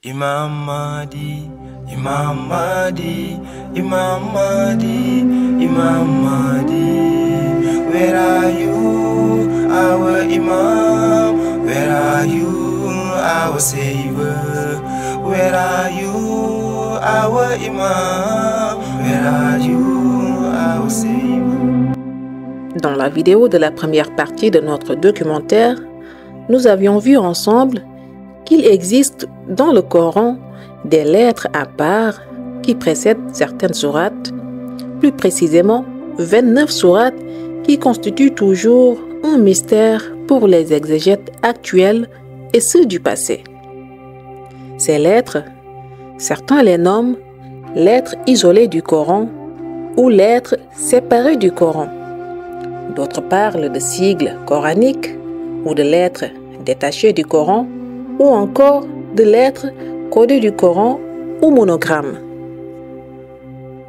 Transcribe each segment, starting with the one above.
Imam Mahdi, Imam Mahdi, Imam Mahdi, Imam Mahdi. Where are you, our Imam? Where are you, our Savior? Where are you, our Imam? Where are you, our Savior? Dans la vidéo de la première partie de notre documentaire, nous avions vu ensemble qu'il existe dans le Coran des lettres à part qui précèdent certaines sourates, plus précisément 29 sourates qui constituent toujours un mystère pour les exégètes actuels et ceux du passé. Ces lettres, certains les nomment lettres isolées du Coran ou lettres séparées du Coran. D'autres parlent de sigles coraniques ou de lettres détachées du Coran ou encore de lettres codées du Coran ou monogrammes.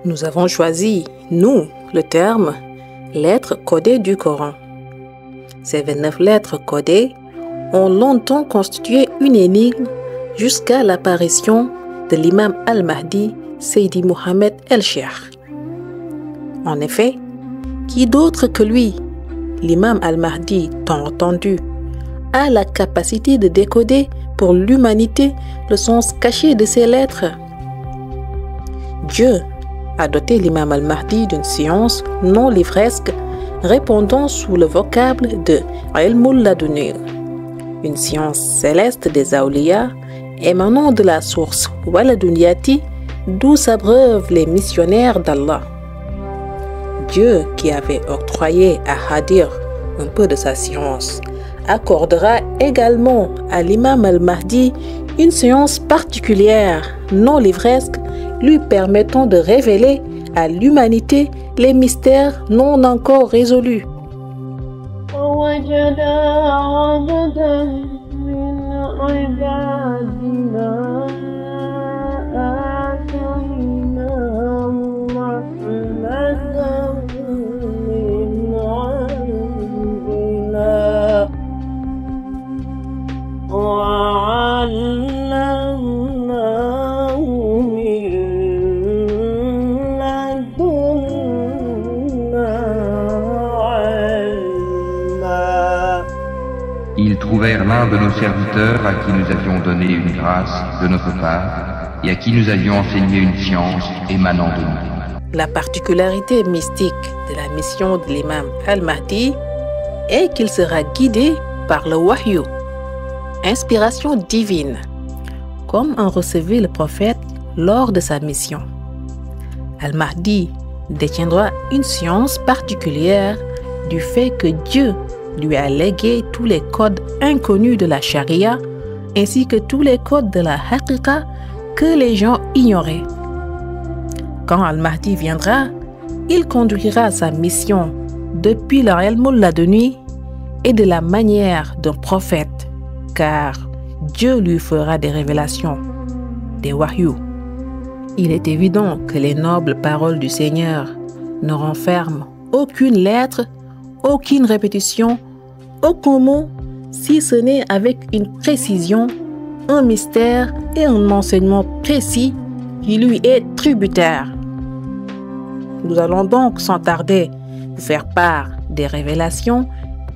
Nous avons choisi, nous, le terme lettres codées du Coran. Ces 29 lettres codées ont longtemps constitué une énigme jusqu'à l'apparition de l'imam al-Mahdi Seydi Mohamed el-Cheikh. En effet, qui d'autre que lui, l'imam al-Mahdi tant entendu, a la capacité de décoder pour l'humanité le sens caché de ces lettres? Dieu a doté l'imam al-Mahdi d'une science non livresque répondant sous le vocable de Ilmul Laduni, une science céleste des awliya émanant de la source Waladuniyati, d'où s'abreuvent les missionnaires d'Allah. Dieu, qui avait octroyé à Hadir un peu de sa science, accordera également à l'imam al-Mahdi une science particulière, non livresque, lui permettant de révéler à l'humanité les mystères non encore résolus. Ils trouvèrent l'un de nos serviteurs à qui nous avions donné une grâce de notre part et à qui nous avions enseigné une science émanant de nous. La particularité mystique de la mission de l'imam al-Mahdi est qu'il sera guidé par le wahyu, inspiration divine, comme en recevait le prophète lors de sa mission. Al-Mahdi détiendra une science particulière du fait que Dieu lui a légué tous les codes inconnus de la charia ainsi que tous les codes de la haqiqa que les gens ignoraient. Quand Al-Mahdi viendra, il conduira sa mission depuis le Ilmul Laduni et de la manière d'un prophète, car Dieu lui fera des révélations, des wahyus. Il est évident que les nobles paroles du Seigneur ne renferment aucune lettre, aucune répétition, aucun mot, si ce n'est avec une précision, un mystère et un enseignement précis qui lui est tributaire. Nous allons donc sans tarder vous faire part des révélations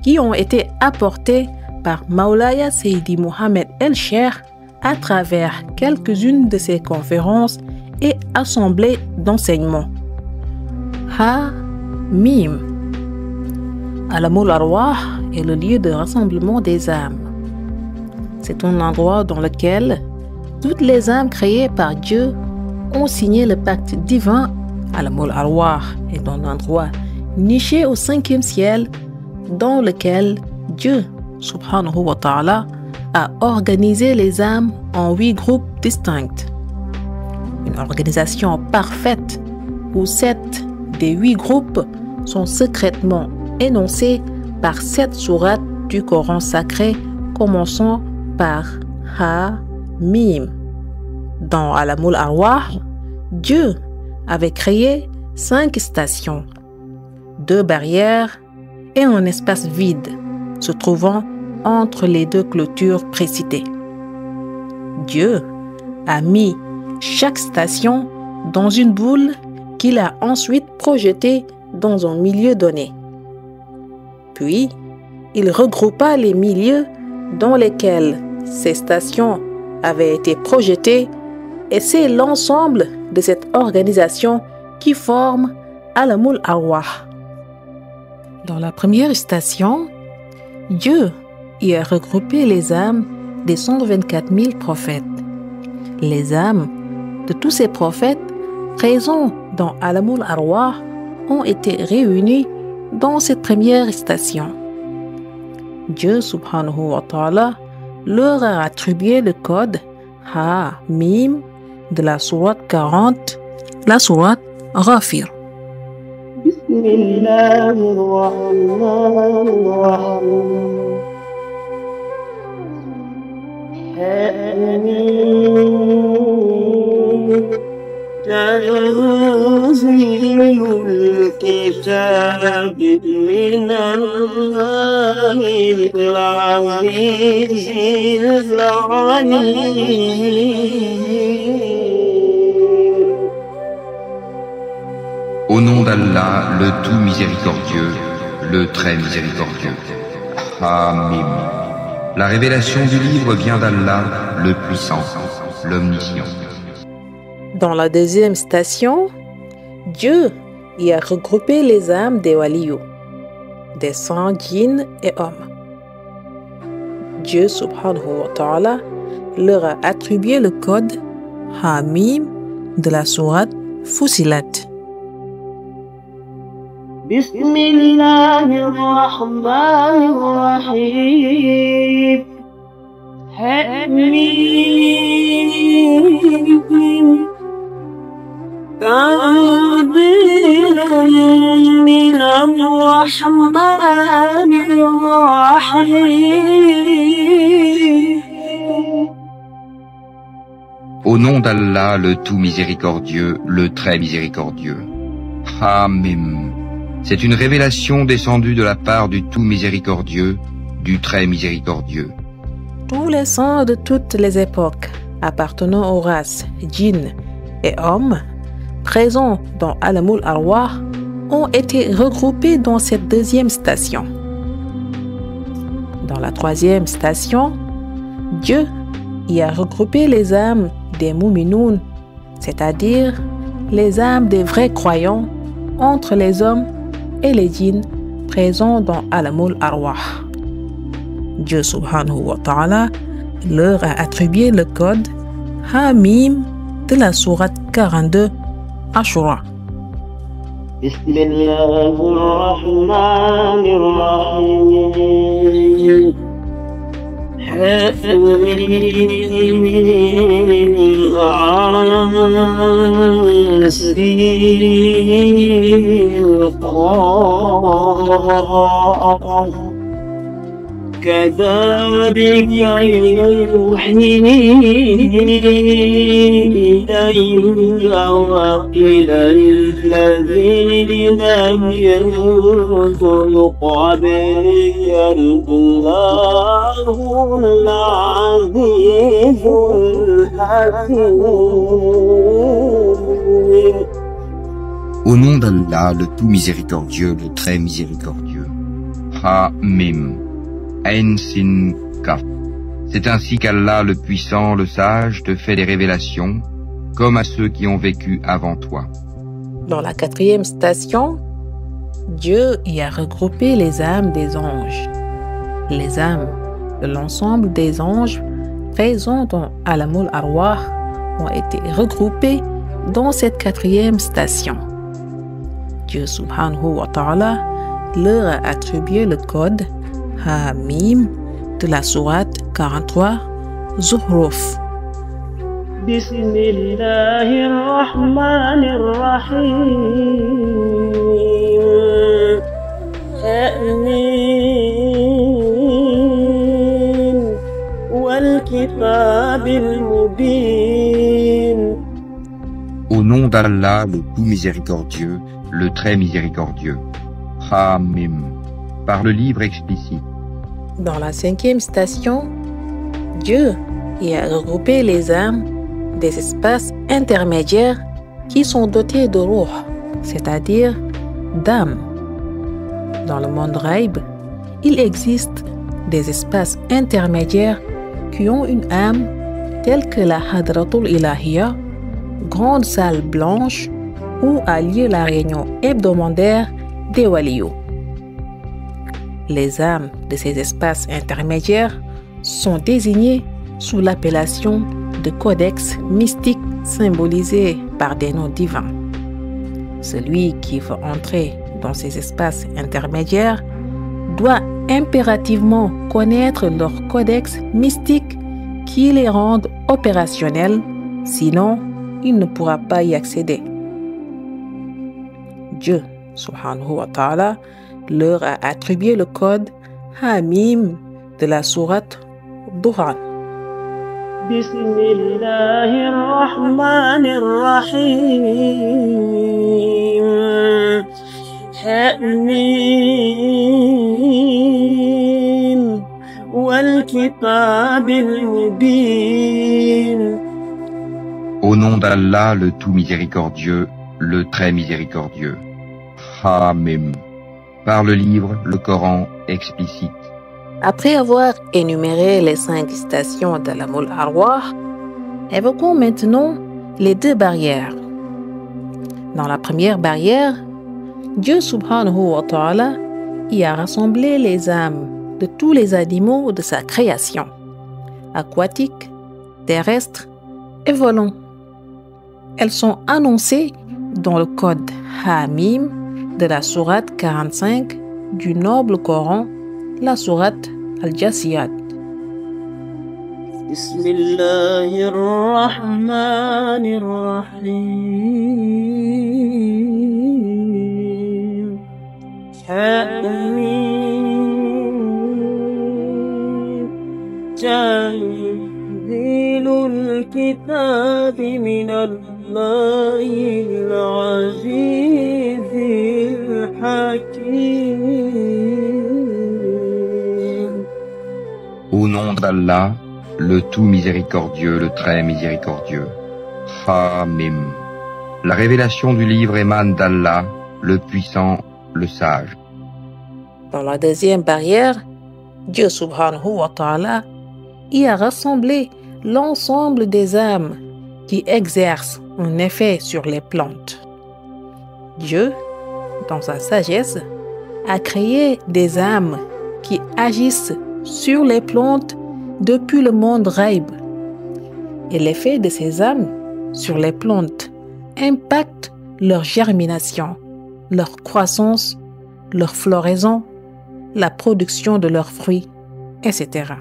qui ont été apportées par Maulaya Seydi Mohamed el-Cheikh à travers quelques-unes de ses conférences et assemblées d'enseignements. Ha-Mim. Alamul Arwah est le lieu de rassemblement des âmes. C'est un endroit dans lequel toutes les âmes créées par Dieu ont signé le pacte divin. Alamul Arwah est un endroit niché au 5e ciel dans lequel Dieu, subhanahu wa ta'ala, a organisé les âmes en 8 groupes distincts. Une organisation parfaite où 7 des 8 groupes sont secrètement énoncés par 7 sourates du Coran sacré commençant par Ha-Mim. Dans Alamul Arwah, Dieu avait créé 5 stations, 2 barrières et un espace vide se trouvant entre les 2 clôtures précitées. Dieu a mis chaque station dans une boule qu'il a ensuite projetée dans un milieu donné. Puis, il regroupa les milieux dans lesquels ces stations avaient été projetées et c'est l'ensemble de cette organisation qui forme Alamul Arwah. Dans la première station, Dieu y a regroupé les âmes des 124 000 prophètes. Les âmes de tous ces prophètes présents dans Alamul Arwah ont été réunies dans cette première station. Dieu subhanahu wa ta'ala leur a attribué le code Ha-Mim de la sourate 40, la sourate Ghafir. تنزيل الكتاب من الله العزيز العليم. Au nom d'Allah, le tout miséricordieux, le très miséricordieux. Hamim. La révélation du livre vient d'Allah, le puissant, l'omniscient. Dans la deuxième station, Dieu y a regroupé les âmes des waliyous, des saints djinns et hommes. Dieu subhanahu wa ta'ala leur a attribué le code Ha-Mim de la sourate Fussilat. بسم الله الرحمن الرحيم. حميم تنزيل من الرحمن الرحيم. Au nom d'Allah, le tout miséricordieux, le très miséricordieux. Hamim. C'est une révélation descendue de la part du tout miséricordieux, du très miséricordieux. Tous les saints de toutes les époques appartenant aux races djinns et hommes présents dans Alamul Arwah ont été regroupés dans cette deuxième station. Dans la troisième station, Dieu y a regroupé les âmes des Mouminoun, c'est-à-dire les âmes des vrais croyants entre les hommes et les djinns présents dans Alamul Arwah. Dieu subhanahu wa ta'ala leur a attribué le code Ha-Mim de la sourate 42 Ashura. بسم الله الرحمن الرحيم. كذلك يوحي إليك وإلى الذين من قبلك الله العزيز الحكيم. Au nom d'Allah, le tout miséricordieux, le très miséricordieux. Ha-Mim. Ain Sin Kaf. C'est ainsi qu'Allah, le puissant, le sage, te fait des révélations, comme à ceux qui ont vécu avant toi. Dans la quatrième station, Dieu y a regroupé les âmes des anges. Les âmes de l'ensemble des anges présents dans Alamul Arwah ont été regroupées dans cette quatrième station. Dieu subhanahu wa ta'ala leur a attribué le code Ha-Mim de la sourate 43 Zuhruf. بسم الله الرحمن الرحيم. آمين والكتاب المبين. Au nom d'Allah, le tout miséricordieux, le très miséricordieux. Ha-Mim. Par le livre explicite. Dans la cinquième station, Dieu y a regroupé les âmes des espaces intermédiaires qui sont dotés de ruh, c'est-à-dire d'âme. Dans le monde Ghaib, il existe des espaces intermédiaires qui ont une âme telle que la Hadratul Ilahiyya, grande salle blanche où a lieu la réunion hebdomadaire des waliyous. Les âmes de ces espaces intermédiaires sont désignées sous l'appellation de codex mystique symbolisés par des noms divins. Celui qui veut entrer dans ces espaces intermédiaires doit impérativement connaître leur codex mystique qui les rende opérationnels, sinon il ne pourra pas y accéder. Dieu, subhanahu wa ta'ala, leur a attribué le code Hamim de la sourate Duhan. Bismillahirrahmanirrahim. Hamim wal kitabil mubin. Au nom d'Allah, le tout miséricordieux, le très miséricordieux. Hamim. Par le livre, le Coran explicite. Après avoir énuméré les 5 stations d'Alamul Arwah, évoquons maintenant les 2 barrières. Dans la première barrière, Dieu subhanahu wa ta'ala y a rassemblé les âmes de tous les animaux de sa création, aquatiques, terrestres et volants. Elles sont annoncées dans le code Hamim de la sourate 45 du noble Coran, la sourate Al-Jasiyat. Bismillahirrahmanirrahim. Hamim. Tanzilul kitabi minallahil azizil hakim. Au nom d'Allah, le tout miséricordieux, le très miséricordieux. Hamim. La révélation du livre émane d'Allah, le puissant, le sage. Dans la deuxième barrière, Dieu subhanahu wa ta'ala y a rassemblé l'ensemble des âmes qui exercent un effet sur les plantes. Dieu, dans sa sagesse, a créé des âmes qui agissent sur les plantes depuis le monde Ghaib. Et l'effet de ces âmes sur les plantes impacte leur germination, leur croissance, leur floraison, la production de leurs fruits, etc.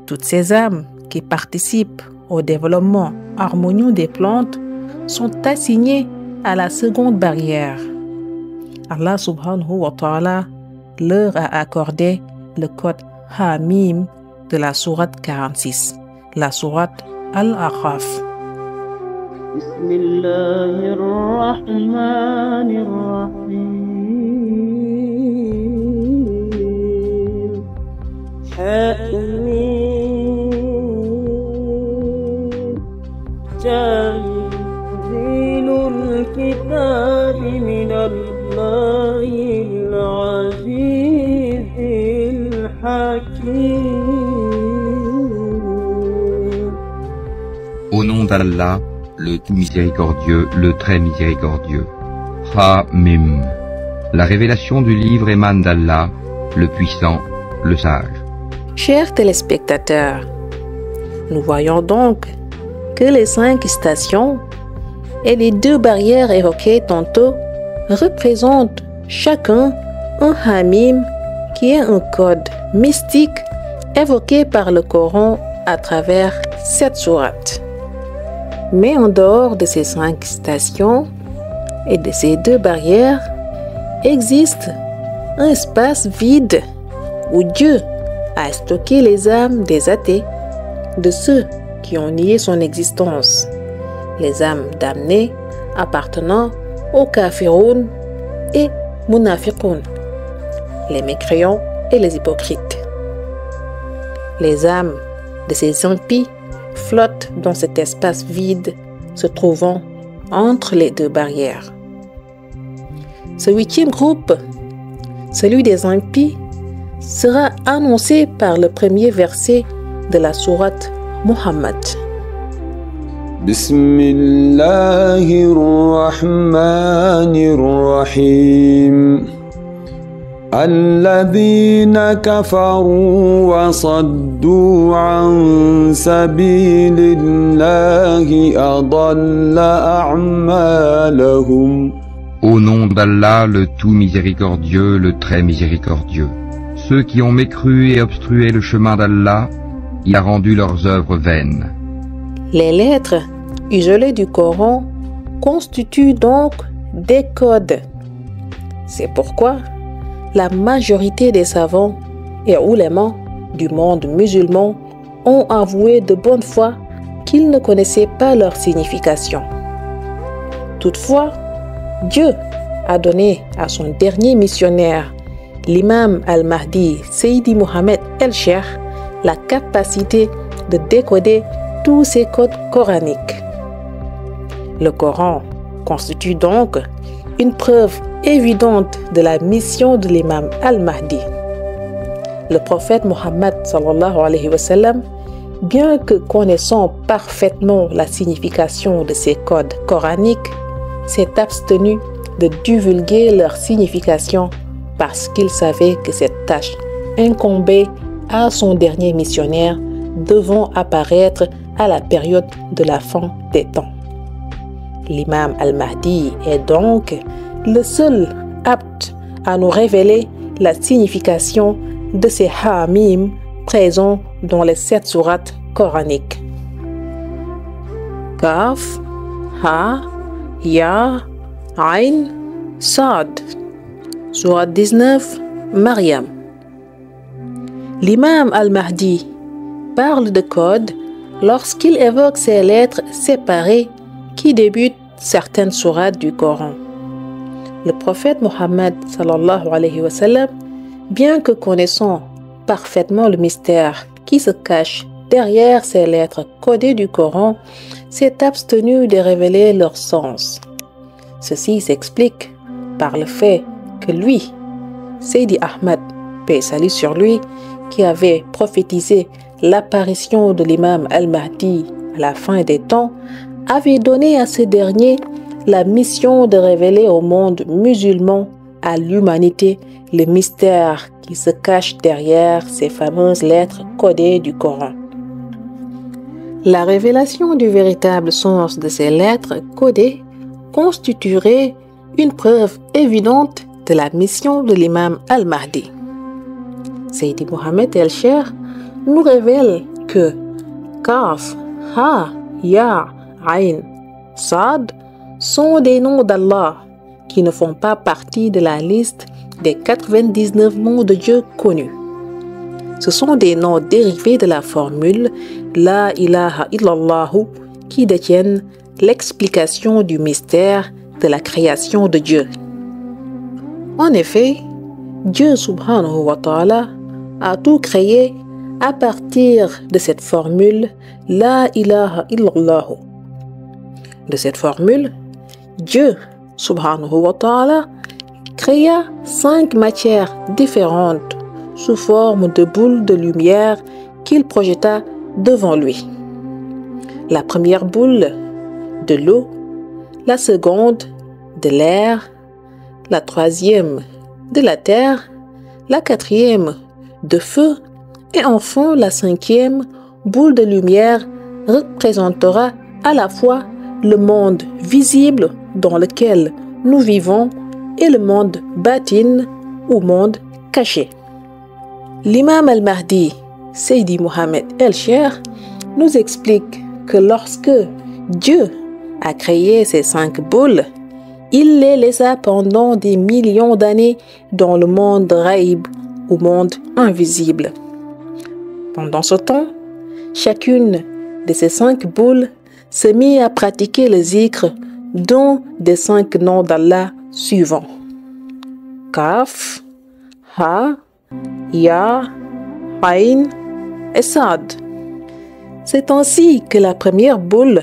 Toutes ces âmes qui participent au développement harmonieux des plantes sont assignées à la seconde barrière. Allah subhanahu wa ta'ala leur a accordé le code Hamim de la sourate 46, la sourate Al-A'raf. Bismillahirrahmanirrahim. Hamim. Tanzilul kitabi minallahil azizil hakim. Au nom d'Allah, le tout miséricordieux, le très miséricordieux. Hamim. La révélation du livre émane d'Allah, le puissant, le sage. Chers téléspectateurs, nous voyons donc que les 5 stations et les 2 barrières évoquées tantôt représentent chacun un Hamim qui est un code mystique évoqué par le Coran à travers cette sourate. Mais en dehors de ces 5 stations et de ces 2 barrières, existe un espace vide où Dieu a stocké les âmes des athées, de ceux qui ont nié son existence, les âmes damnées appartenant aux kafiroun et munafiqoun, les mécréants et les hypocrites. Les âmes de ces impies flotte dans cet espace vide se trouvant entre les deux barrières. Ce 8e groupe, celui des impies, sera annoncé par le premier verset de la sourate Muhammad. Bismillahirrahmanirrahim. الذين كفروا وصدوا عن سبيل الله أضل أعمالهم. Au nom d'Allah, le tout miséricordieux, le très miséricordieux. Ceux qui ont mécru et obstrué le chemin d'Allah, il a rendu leurs œuvres vaines. Les lettres isolées du Coran constituent donc des codes. C'est pourquoi la majorité des savants et oulémas du monde musulman ont avoué de bonne foi qu'ils ne connaissaient pas leur signification. Toutefois, Dieu a donné à son dernier missionnaire, l'imam al-Mahdi Seydi Mohammed el-Cheikh, la capacité de décoder tous ces codes coraniques. Le Coran constitue donc une preuve évidente de la mission de l'imam al-Mahdi. Le prophète Mohammed sallallahu alayhi wa sallam, bien que connaissant parfaitement la signification de ces codes coraniques, s'est abstenu de divulguer leur signification parce qu'il savait que cette tâche incombait à son dernier missionnaire devant apparaître à la période de la fin des temps. L'imam al-Mahdi est donc le seul apte à nous révéler la signification de ces hamim présents dans les 7 sourates coraniques. Kaf, Ha, Ya, Ain, Sad. Sourate 19, Maryam. L'imam al-Mahdi parle de code lorsqu'il évoque ces lettres séparées qui débutent certaines sourates du Coran. Le prophète Mohammed sallallahu alayhi wa sallam, bien que connaissant parfaitement le mystère qui se cache derrière ces lettres codées du Coran, s'est abstenu de révéler leur sens. Ceci s'explique par le fait que lui, Seydi Ahmad, paix et salut sur lui, qui avait prophétisé l'apparition de l'imam al-Mahdi à la fin des temps, avait donné à ce dernier la mission de révéler au monde musulman, à l'humanité, le mystère qui se cache derrière ces fameuses lettres codées du Coran. La révélation du véritable sens de ces lettres codées constituerait une preuve évidente de la mission de l'imam al-Mahdi. Seydi Mohammed el-Cheikh nous révèle que Kaf, Ha, Ya, Ain, Sad sont des noms d'Allah qui ne font pas partie de la liste des 99 noms de Dieu connus. Ce sont des noms dérivés de la formule La ilaha illallahu qui détiennent l'explication du mystère de la création de Dieu. En effet, Dieu subhanahu wa ta'ala a tout créé à partir de cette formule La ilaha illallahu. De cette formule, Dieu subhanahu wa ta'ala créa 5 matières différentes sous forme de boules de lumière qu'il projeta devant lui. La première boule, de l'eau, la seconde, de l'air, la troisième, de la terre, la quatrième, de feu, et enfin la 5e boule de lumière représentera à la fois le monde visible dans lequel nous vivons et le monde batin ou monde caché. L'imam al-Mahdi, Seydi Mohammed el-Cheikh, nous explique que lorsque Dieu a créé ces 5 boules, il les laissa pendant des millions d'années dans le monde raïb ou monde invisible. Pendant ce temps, chacune de ces 5 boules se mit à pratiquer le zikr d'un des 5 noms d'Allah suivants. Kaf, Ha, Ya, Ain et Sad. C'est ainsi que la première boule,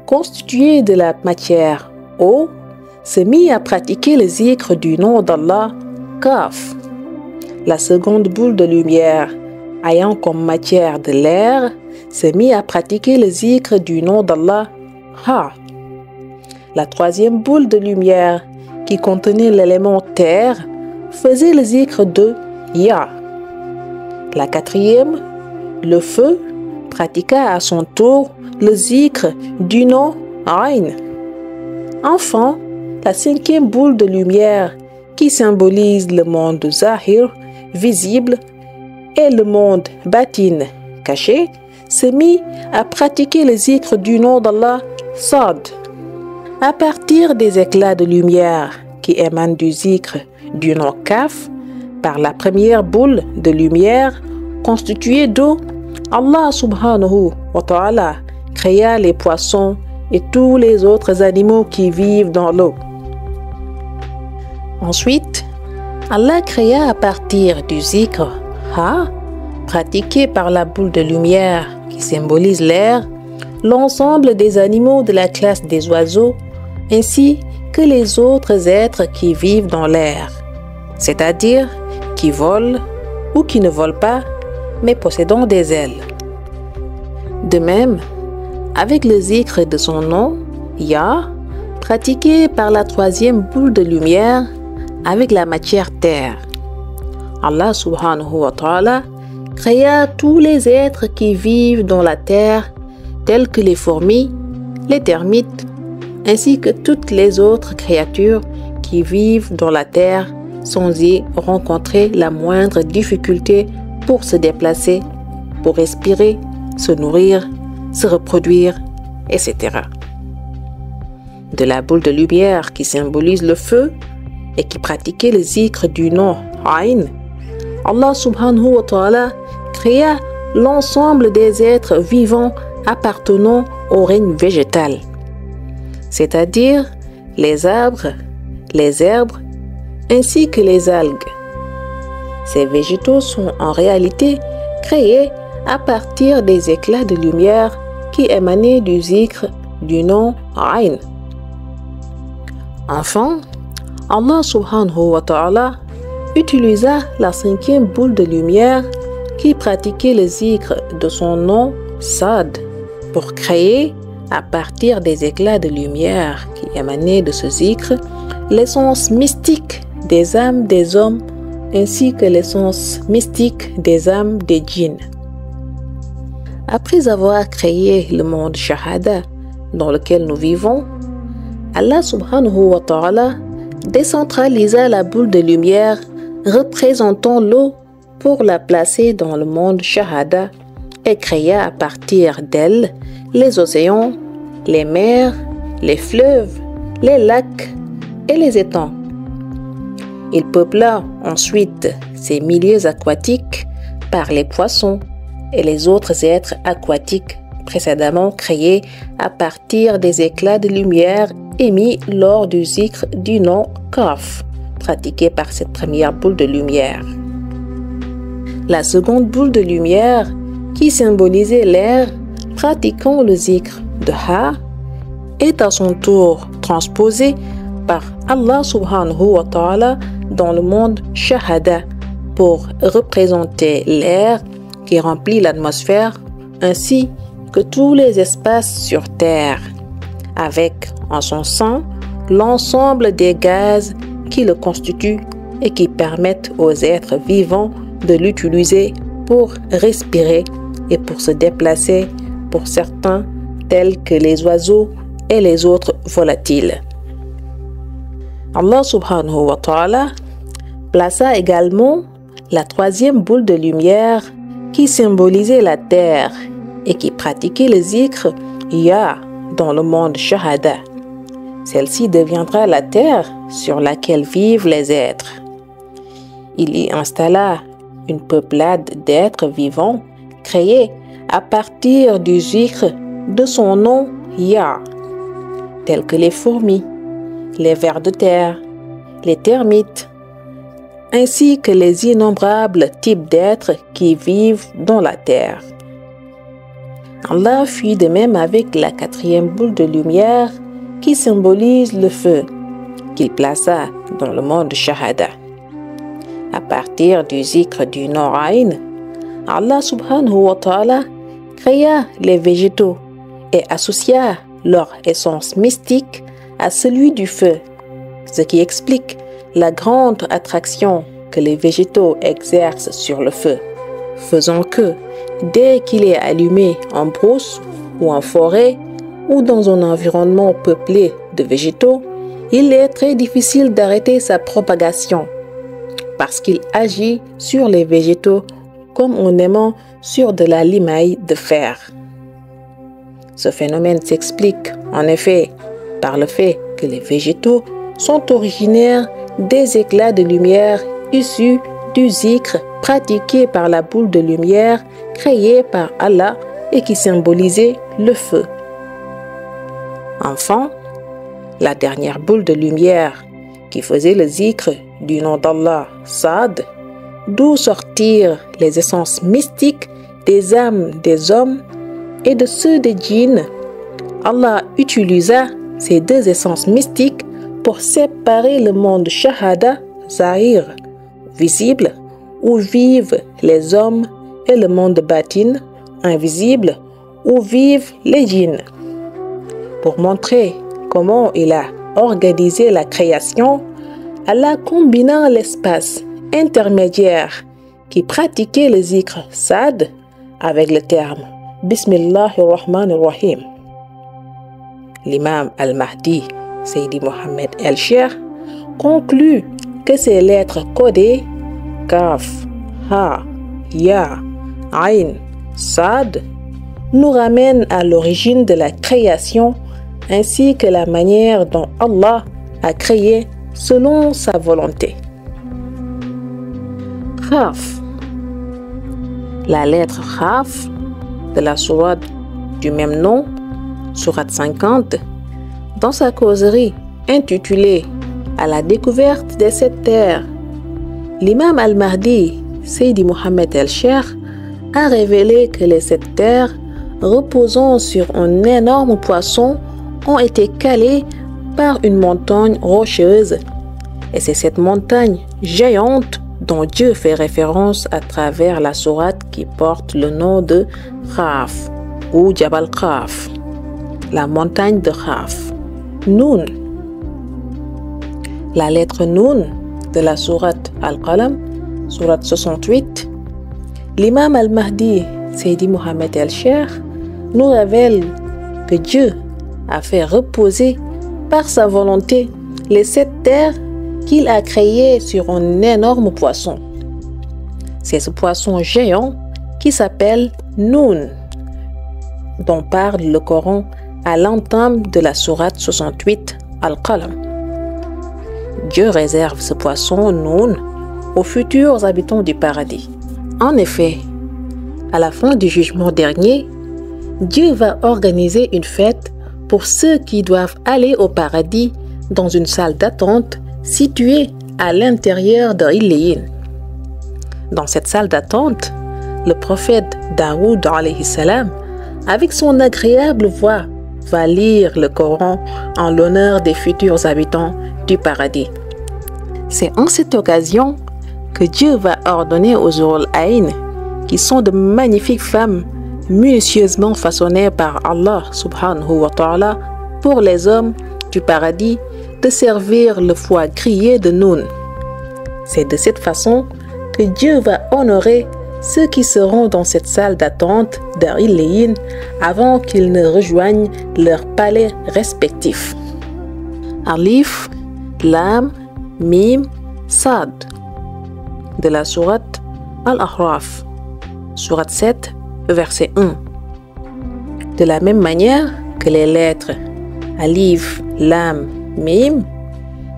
constituée de la matière eau, se mit à pratiquer le zikr du nom d'Allah, Kaf. La seconde boule de lumière, ayant comme matière de l'air, se mit à pratiquer le zikr du nom d'Allah, Ha. La troisième boule de lumière, qui contenait l'élément terre, faisait le zikr de Ya. La quatrième, le feu, pratiqua à son tour le zikr du nom Ain. Enfin, la cinquième boule de lumière, qui symbolise le monde Zahir, visible, et le monde Batin, caché, se mit à pratiquer le zikr du nom d'Allah, Sad. À partir des éclats de lumière qui émanent du zikr du nom Kaf, par la première boule de lumière constituée d'eau, Allah subhanahu wa ta'ala créa les poissons et tous les autres animaux qui vivent dans l'eau. Ensuite, Allah créa à partir du zikr Ha, pratiqué par la boule de lumière qui symbolise l'air, l'ensemble des animaux de la classe des oiseaux, ainsi que les autres êtres qui vivent dans l'air, c'est-à-dire qui volent ou qui ne volent pas, mais possédant des ailes. De même, avec le zikr de son nom, Ya, pratiqué par la troisième boule de lumière avec la matière terre, Allah subhanahu wa ta'ala créa tous les êtres qui vivent dans la terre, tels que les fourmis, les termites, ainsi que toutes les autres créatures qui vivent dans la terre sans y rencontrer la moindre difficulté pour se déplacer, pour respirer, se nourrir, se reproduire, etc. De la boule de lumière qui symbolise le feu et qui pratiquait le zikr du nom Ain, Allah subhanahu wa ta'ala créa l'ensemble des êtres vivants appartenant au règne végétal, c'est-à-dire les arbres, les herbes, ainsi que les algues. Ces végétaux sont en réalité créés à partir des éclats de lumière qui émanaient du zikr du nom Ain. Enfin, Allah subhanahu wa ta'ala utilisa la cinquième boule de lumière qui pratiquait le zikr de son nom Sad pour créer, à partir des éclats de lumière qui émanaient de ce zikr, l'essence mystique des âmes des hommes ainsi que l'essence mystique des âmes des djinns. Après avoir créé le monde Shahada dans lequel nous vivons, Allah subhanahu wa ta'ala décentralisa la boule de lumière représentant l'eau pour la placer dans le monde Shahada et créa à partir d'elle les océans, les mers, les fleuves, les lacs et les étangs. Il peupla ensuite ces milieux aquatiques par les poissons et les autres êtres aquatiques précédemment créés à partir des éclats de lumière émis lors du zikr du nom Kaf, pratiqué par cette première boule de lumière. La seconde boule de lumière, qui symbolisait l'air, pratiquant le zikr de Ha, est à son tour transposée par Allah subhanahu wa ta'ala dans le monde Shahada pour représenter l'air qui remplit l'atmosphère ainsi que tous les espaces sur Terre, avec en son sein l'ensemble des gaz qui le constituent et qui permettent aux êtres vivants de l'utiliser pour respirer et pour se déplacer, pour certains tels que les oiseaux et les autres volatiles. Allah subhanahu wa ta'ala plaça également la troisième boule de lumière qui symbolisait la terre et qui pratiquait le zikr Ya dans le monde Shahada. Celle-ci deviendra la terre sur laquelle vivent les êtres. Il y installa une peuplade d'êtres vivants créés à partir du zikr de son nom Ya, tels que les fourmis, les vers de terre, les termites, ainsi que les innombrables types d'êtres qui vivent dans la terre. Allah fit de même avec la quatrième boule de lumière qui symbolise le feu qu'il plaça dans le monde Shahada. À partir du zikr du Norain, Allah subhanahu wa ta'ala créa les végétaux et associa leur essence mystique à celui du feu, ce qui explique la grande attraction que les végétaux exercent sur le feu, faisant que, dès qu'il est allumé en brousse ou en forêt ou dans un environnement peuplé de végétaux, il est très difficile d'arrêter sa propagation parce qu'il agit sur les végétaux comme en aimant sur de la limaille de fer. Ce phénomène s'explique en effet par le fait que les végétaux sont originaires des éclats de lumière issus du zikr pratiqué par la boule de lumière créée par Allah et qui symbolisait le feu. Enfin, la dernière boule de lumière qui faisait le zikr du nom d'Allah, Saad, d'où sortirent les essences mystiques des âmes des hommes et de ceux des djinns. Allah utilisa ces deux essences mystiques pour séparer le monde Shahada, Zahir, visible, où vivent les hommes, et le monde Batin, invisible, où vivent les djinns. Pour montrer comment il a organisé la création, Allah combina l'espace intermédiaire qui pratiquait le zikr Sad avec le terme Bismillahirrahmanirrahim. L'imam al-Mahdi, Seydi Mohammed el-Cheikh, conclut que ces lettres codées Kaf, Ha, Ya, Ain, Sad nous ramènent à l'origine de la création ainsi que la manière dont Allah a créé selon sa volonté. Khaf. La lettre Khaf de la sourate du même nom, sourate 50, dans sa causerie intitulée À la découverte des sept terres, l'imam al-Mahdi, Seydi Mohammed el-Cheikh, a révélé que les sept terres reposant sur un énorme poisson ont été calées par une montagne rocheuse. Et c'est cette montagne géante dont Dieu fait référence à travers la sourate qui porte le nom de Khaf ou Jabal Khaf, la montagne de Khaf. Noun. La lettre Noun de la sourate Al-Qalam, sourate 68, l'imam al-Mahdi, Seydi Mohammed el-Cheikh, nous révèle que Dieu a fait reposer par sa volonté les sept terres qu'il a créées sur un énorme poisson. C'est ce poisson géant qui s'appelle Noun, dont parle le Coran à l'entame de la sourate 68 Al-Qalam. Dieu réserve ce poisson Noun aux futurs habitants du paradis. En effet, à la fin du jugement dernier, Dieu va organiser une fête pour ceux qui doivent aller au paradis dans une salle d'attente située à l'intérieur de Illéyin. Dans cette salle d'attente, le prophète Daoud alayhi salam, avec son agréable voix, va lire le Coran en l'honneur des futurs habitants du paradis. C'est en cette occasion que Dieu va ordonner aux Hurul Ayn, qui sont de magnifiques femmes minutieusement façonnées par Allah subhanahu wa ta'ala pour les hommes du paradis, de servir le foie grillé de Noun. C'est de cette façon que Dieu va honorer ceux qui seront dans cette salle d'attente d'Illéyin avant qu'ils ne rejoignent leurs palais respectifs. Alif, Lam, Mim, Sad de la sourate Al-Ahraf, sourate 7, verset 1. De la même manière que les lettres Alif, Lam, Mim,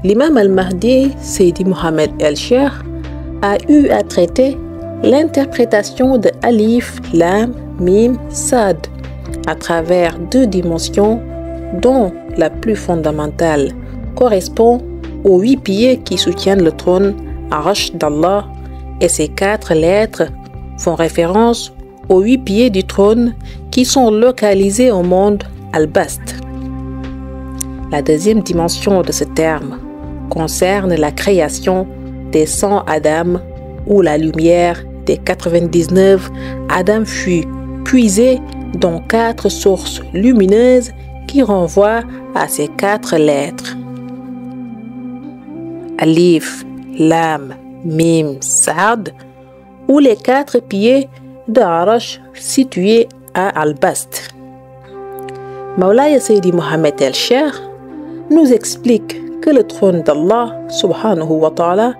l'imam al-Mahdi, Seydi Mohammed el-Cheikh, a eu à traiter l'interprétation de Alif, Lam, Mim, Sad à travers deux dimensions dont la plus fondamentale correspond aux 8 pieds qui soutiennent le trône Arsh d'Allah, et ces 4 lettres font référence aux 8 pieds du trône trônes qui sont localisés au monde Al-Bast. La deuxième dimension de ce terme concerne la création des 100 Adam, où la lumière des 99 Adam fut puisée dans 4 sources lumineuses qui renvoient à ces 4 lettres. Alif, Lam, Mim, Saad, ou les 4 pieds d'Arash situés à Al-Bast. Mawlaya Sayyidi Mohammed El-Cheikh nous explique que le trône d'Allah subhanahu wa ta'ala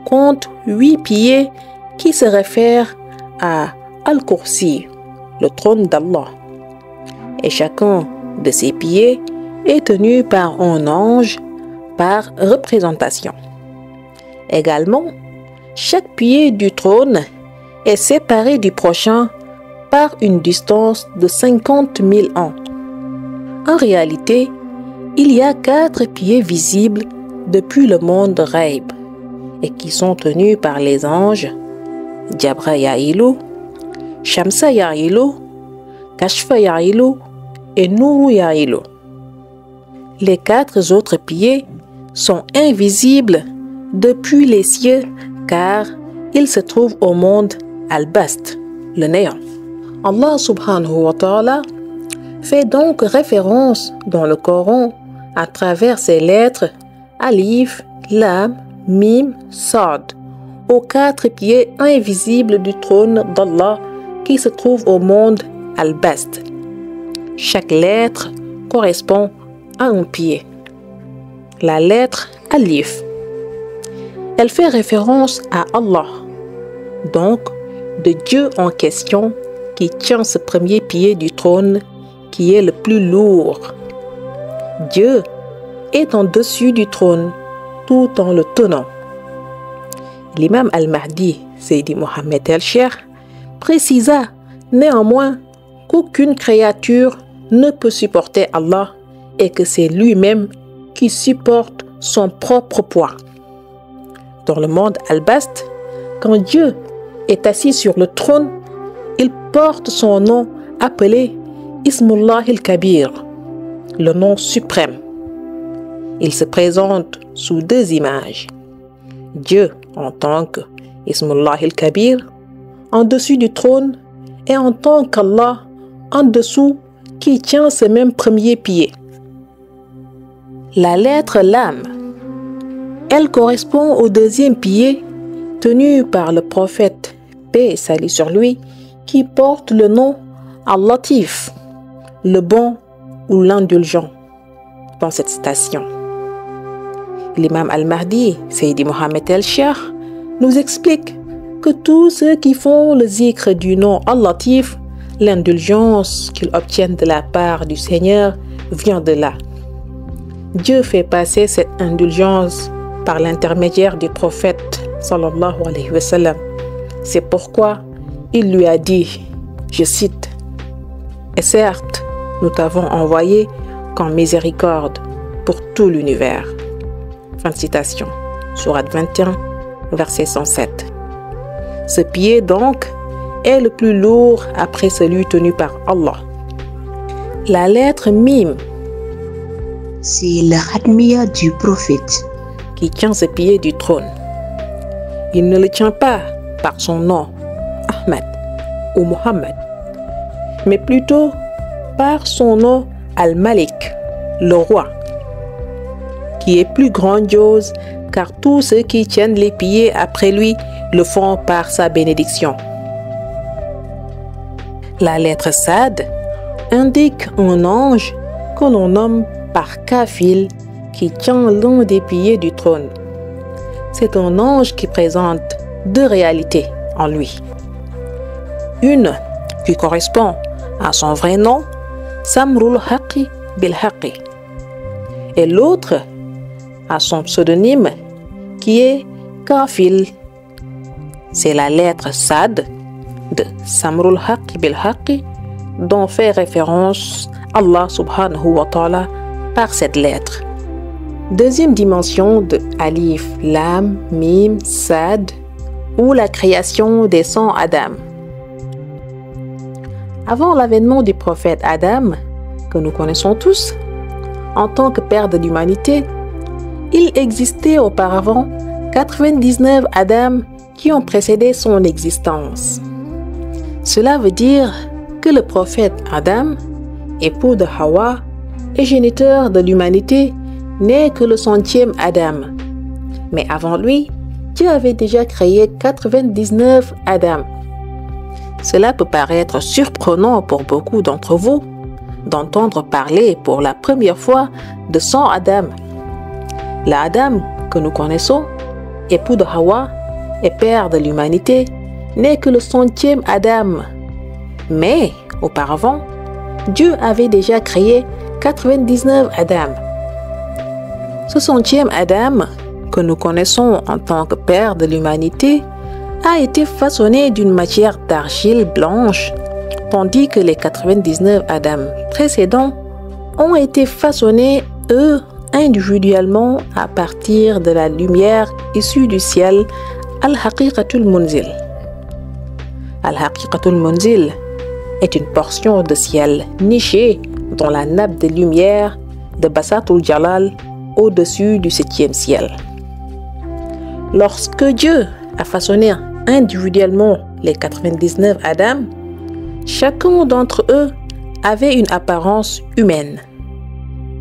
compte 8 pieds qui se réfèrent à Al-Kursi, le trône d'Allah. Et chacun de ces pieds est tenu par un ange par représentation. Également, chaque pied du trône est séparé du prochain par une distance de 50 000 ans. En réalité, il y a 4 pieds visibles depuis le monde Ghaib et qui sont tenus par les anges Jabra Ya'ilu, Shamsa Ya'ilu, Kashfa Ya'ilu et Nuru Ya'ilu. Les 4 autres pieds sont invisibles depuis les cieux car ils se trouvent au monde Al-Bast, le néant. Allah subhanahu wa ta'ala fait donc référence dans le Coran à travers ces lettres Alif, Lam, Mim, Sad aux 4 pieds invisibles du trône d'Allah qui se trouve au monde Al-Bast. Chaque lettre correspond à un pied. La lettre Alif, elle fait référence à Allah, donc de Dieu en question qui tient ce premier pied du trône qui est le plus lourd. Dieu est en dessus du trône tout en le tenant. L'imam Al-Mahdi, Sayyidi Mohammed El-Cheikh, précisa néanmoins qu'aucune créature ne peut supporter Allah et que c'est lui-même qui supporte son propre poids. Dans le monde Al-Bast, quand Dieu est assis sur le trône, il porte son nom appelé Ismullah al-Kabir, le nom suprême. Il se présente sous 2 images. Dieu en tant que Ismullah al-Kabir, en dessus du trône, et en tant qu'Allah, en dessous, qui tient ce même premier pied. La lettre Lam, elle correspond au 2e pied tenu par le prophète, paix et salut sur lui, qui porte le nom Al-Latif, le bon ou l'indulgent, dans cette citation. L'imam Al-Mahdi, Sayyidi Mohammed El-Cheikh, nous explique que tous ceux qui font le zikr du nom Al-Latif, l'indulgence qu'ils obtiennent de la part du Seigneur vient de là. Dieu fait passer cette indulgence par l'intermédiaire du prophète sallallahu alayhi wa sallam. C'est pourquoi il lui a dit, je cite, « Et certes, nous t'avons envoyé comme miséricorde pour tout l'univers. » Fin de citation. Sourate 21, verset 107. Ce pied donc est le plus lourd après celui tenu par Allah. La lettre Mim, c'est le Khatmiya du prophète qui tient ce pied du trône. Il ne le tient pas par son nom, Ahmed ou Mohammed, mais plutôt par son nom Al-Malik, le roi, qui est plus grandiose car tous ceux qui tiennent les pieds après lui le font par sa bénédiction. La lettre Sad indique un ange que l'on nomme par Kafil qui tient l'un des pieds du trône. C'est un ange qui présente 2 réalités en lui. Une qui correspond à son vrai nom, Samrul Haqi bil Haqi, et l'autre à son pseudonyme qui est Kafil. C'est la lettre Sad de Samrul Haqi bil Haqi dont fait référence Allah subhanahu wa ta'ala par cette lettre. Deuxième dimension de Alif, Lam, Mim, Sad, ou la création des 100 Adam. Avant l'avènement du prophète Adam, que nous connaissons tous, en tant que père de l'humanité, il existait auparavant 99 Adam qui ont précédé son existence. Cela veut dire que le prophète Adam, époux de Hawa et géniteur de l'humanité, n'est que le 100e Adam. Mais avant lui, Dieu avait déjà créé 99 Adam. Cela peut paraître surprenant pour beaucoup d'entre vous d'entendre parler pour la première fois de 100 Adam. La Adam que nous connaissons, époux de Hawa et père de l'humanité, n'est que le 100e Adam. Mais auparavant, Dieu avait déjà créé 99 Adam. Ce 100e Adam, que nous connaissons en tant que père de l'humanité, a été façonné d'une matière d'argile blanche, tandis que les 99 Adam précédents ont été façonnés, eux, individuellement à partir de la lumière issue du ciel, Al-Haqiqatul Munzil. Al-Haqiqatul Munzil est une portion de ciel nichée dans la nappe de lumière de Basatul Jalal au-dessus du 7e ciel. Lorsque Dieu a façonné individuellement les 99 Adam, chacun d'entre eux avait une apparence humaine,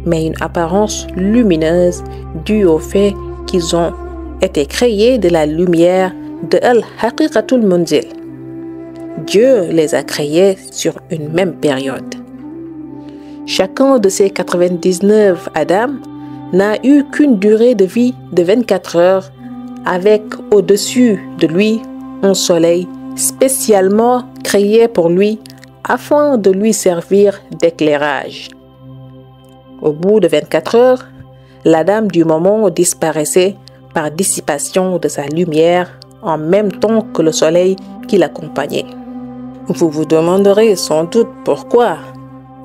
mais une apparence lumineuse due au fait qu'ils ont été créés de la lumière de Al-Haqiqatul Munzil. Dieu les a créés sur une même période. Chacun de ces 99 Adam n'a eu qu'une durée de vie de 24 heures, avec au-dessus de lui un soleil spécialement créé pour lui afin de lui servir d'éclairage. Au bout de 24 heures, l'Adam du moment disparaissait par dissipation de sa lumière en même temps que le soleil qui l'accompagnait. Vous vous demanderez sans doute pourquoi,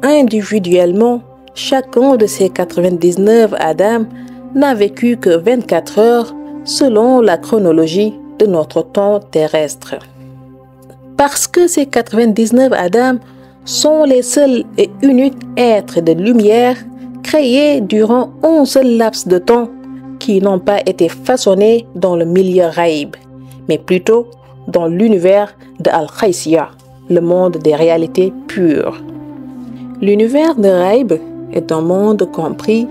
individuellement, chacun de ces 99 Adam n'a vécu que 24 heures selon la chronologie de notre temps terrestre. Parce que ces 99 Adam sont les seuls et uniques êtres de lumière créés durant un seul laps de temps qui n'ont pas été façonnés dans le milieu Ghaib, mais plutôt dans l'univers de Al-Khaysiyah, le monde des réalités pures. L'univers de Ghaib est un monde compris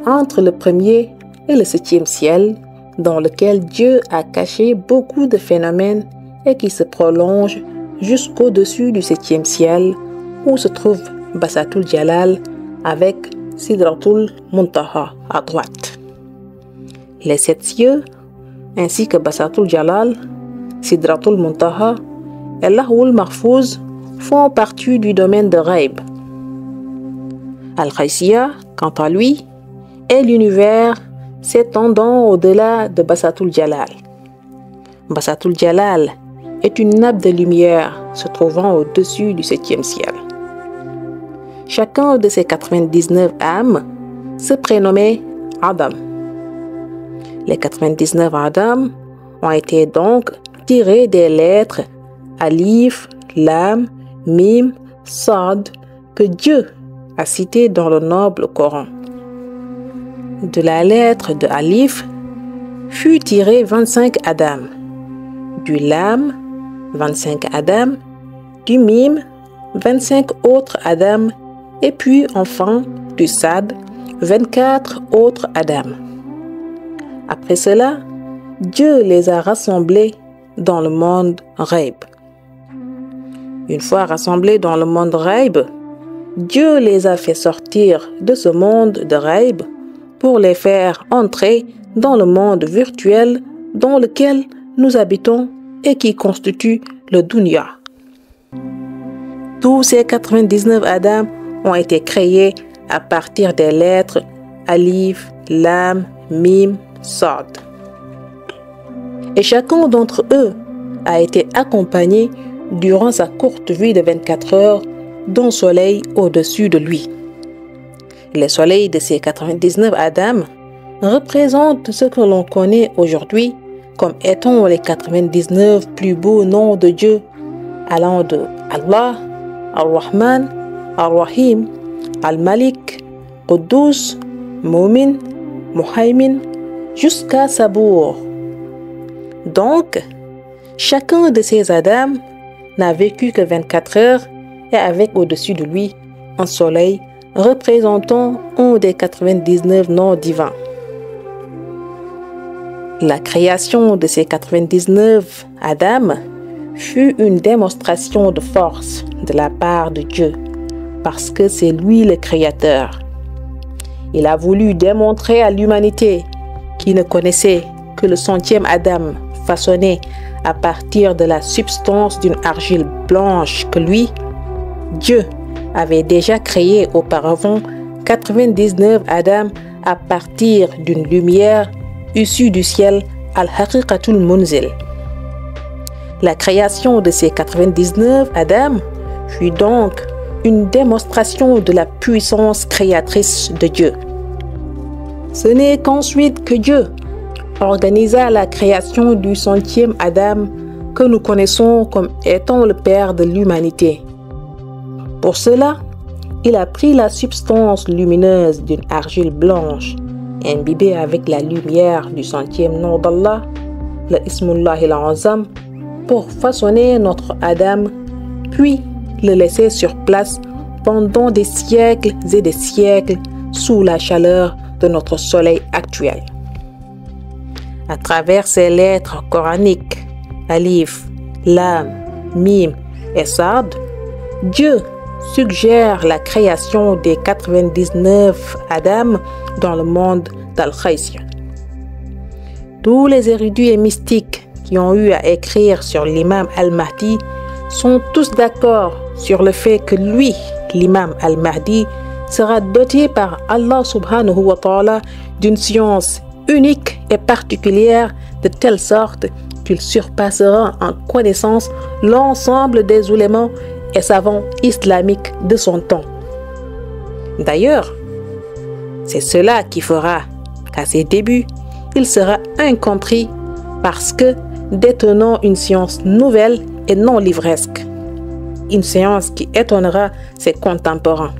entre le 1er et le 7e ciel, dans lequel Dieu a caché beaucoup de phénomènes et qui se prolonge jusqu'au-dessus du 7e ciel, où se trouve Basatul Jalal avec Sidratul Muntaha à droite. Les 7 cieux, ainsi que Basatul Jalal, Sidratul Muntaha et Lahul Mahfouz font partie du domaine de Ghaib. Al-Khaysiyah, quant à lui, est l'univers s'étendant au-delà de Basatul Jalal. Basatul Jalal est une nappe de lumière se trouvant au-dessus du 7e ciel. Chacun de ces 99 âmes se prénommait Adam. Les 99 Adam ont été donc tirés des lettres Alif, Lam, Mim, Sad que Dieu a citées dans le noble Coran. De la lettre de Alif fut tiré 25 Adam, du Lam 25 Adam, du Mim 25 autres Adam et puis enfin du Sad 24 autres Adam. Après cela, Dieu les a rassemblés dans le monde Ghaib. Une fois rassemblés dans le monde Ghaib, Dieu les a fait sortir de ce monde de Ghaib pour les faire entrer dans le monde virtuel dans lequel nous habitons et qui constitue le Dunya. Tous ces 99 Adam ont été créés à partir des lettres Alif, Lam, Mim, Sad. Et chacun d'entre eux a été accompagné durant sa courte vie de 24 heures d'un soleil au-dessus de lui. Les soleils de ces 99 Adam représentent ce que l'on connaît aujourd'hui comme étant les 99 plus beaux noms de Dieu, allant de Allah, Ar-Rahman, Ar-Rahim, Al-Malik, Quddus, Mu'min, Muhaymin, jusqu'à Sabour. Donc, chacun de ces Adam n'a vécu que 24 heures et avec au-dessus de lui un soleil représentant un des 99 noms divins. La création de ces 99 Adam fut une démonstration de force de la part de Dieu, parce que c'est lui le Créateur. Il a voulu démontrer à l'humanité qui ne connaissait que le 100e Adam façonné à partir de la substance d'une argile blanche que lui, Dieu, avait déjà créé auparavant 99 Adam à partir d'une lumière issue du ciel, Al-Haqiqatul Munzil. La création de ces 99 Adam fut donc une démonstration de la puissance créatrice de Dieu. Ce n'est qu'ensuite que Dieu organisa la création du 100e Adam que nous connaissons comme étant le Père de l'humanité. Pour cela, il a pris la substance lumineuse d'une argile blanche, imbibée avec la lumière du 100e nom d'Allah, le Ismullah al-Azam, pour façonner notre Adam, puis le laisser sur place pendant des siècles et des siècles sous la chaleur de notre soleil actuel. À travers ces lettres coraniques, Alif, Lam, Mim et Sad, Dieu suggère la création des 99 Adam dans le monde d'Al-Khaysiyya. Tous les érudits et mystiques qui ont eu à écrire sur l'imam Al-Mahdi sont tous d'accord sur le fait que lui, l'imam Al-Mahdi, sera doté par Allah subhanahu wa ta'ala d'une science unique et particulière de telle sorte qu'il surpassera en connaissance l'ensemble des oulémas et savants islamiques de son temps. D'ailleurs, c'est cela qui fera qu'à ses débuts, il sera incompris parce que détenant une science nouvelle et non livresque, une science qui étonnera ses contemporains.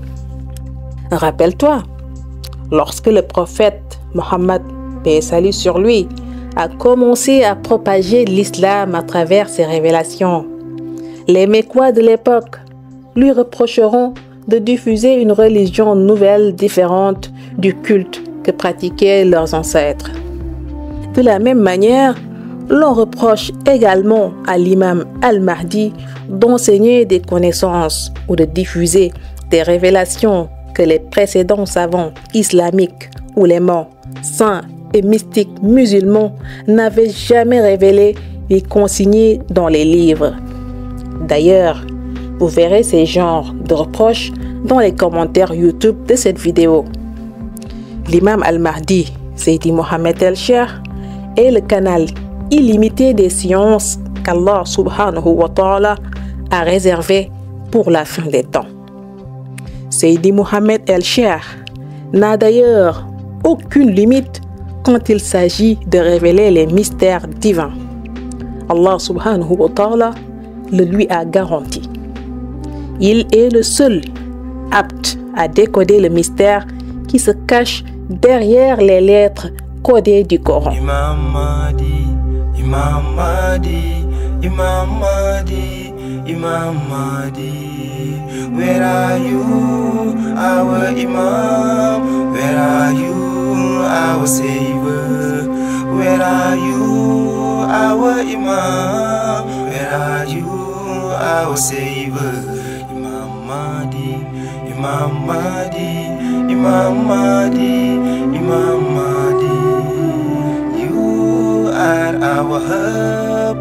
Rappelle-toi, lorsque le prophète Mohammed, paix et salut sur lui, a commencé à propager l'islam à travers ses révélations, les Mécois de l'époque lui reprocheront de diffuser une religion nouvelle différente du culte que pratiquaient leurs ancêtres. De la même manière, l'on reproche également à l'imam Al-Mahdi d'enseigner des connaissances ou de diffuser des révélations que les précédents savants islamiques ou les morts, saints et mystiques musulmans n'avaient jamais révélé ni consigné dans les livres. D'ailleurs, vous verrez ces genres de reproches dans les commentaires YouTube de cette vidéo. L'imam Al-Mahdi, Seydi Mohamed El-Cheikh, est le canal illimité des sciences qu'Allah subhanahu wa ta'ala a réservé pour la fin des temps. Seydi Mohamed El-Cheikh n'a d'ailleurs aucune limite quand il s'agit de révéler les mystères divins. Allah subhanahu wa ta'ala le lui a garanti. Il est le seul apte à décoder le mystère qui se cache derrière les lettres codées du Coran. Imam Mahdi, Imam Mahdi, Imam Mahdi, Imam Mahdi. Where are you, our Imam? Where are you, our Savior? Where are you, our Imam? Where are you, our Savior? Imam Mahdi, Imam Mahdi, Imam Mahdi, Imam Mahdi. You are our hub,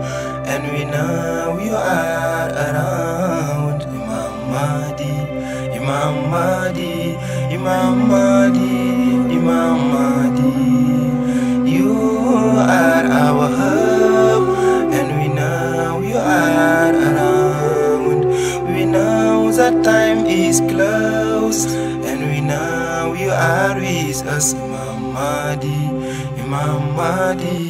and we know you are around. Imam Mahdi, Imam Mahdi, Imam Mahdi, Imam Mahdi. You are our hub, and we know you are around. We know that time is close, and we know you are with us. Imam Mahdi, Imam Mahdi.